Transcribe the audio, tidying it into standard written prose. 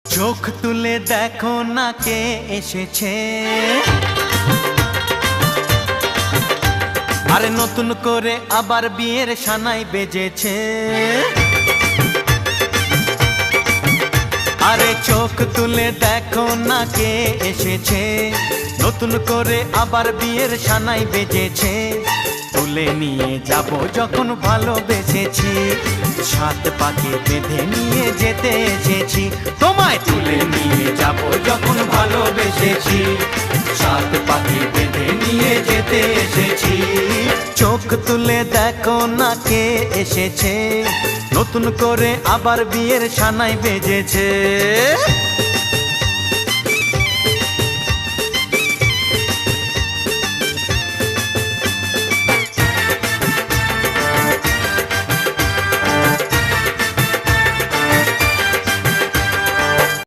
চোখ তুলে দেখো না কে এসেছে, আরে নতুন করে আবার বিয়ের সানাই বেজেছে। আরে চোখ তুলে দেখো না কে এসেছে, নতুন করে আবার বিয়ের সানাই বেজেছে। তুলে নিয়ে যাব যখন ভালোবেসেছি, সাত পাকে বেঁধে নিয়ে যেতে এসেছি। তোমায় তুলে নিয়ে যাব যখন ভালোবেসেছি, সাত পাকে বেঁধে নিয়ে যেতে এসেছি। চোখ তুলে দেখো না কে এসেছে, নতুন করে আবার বিয়ের সানাই বেজেছে।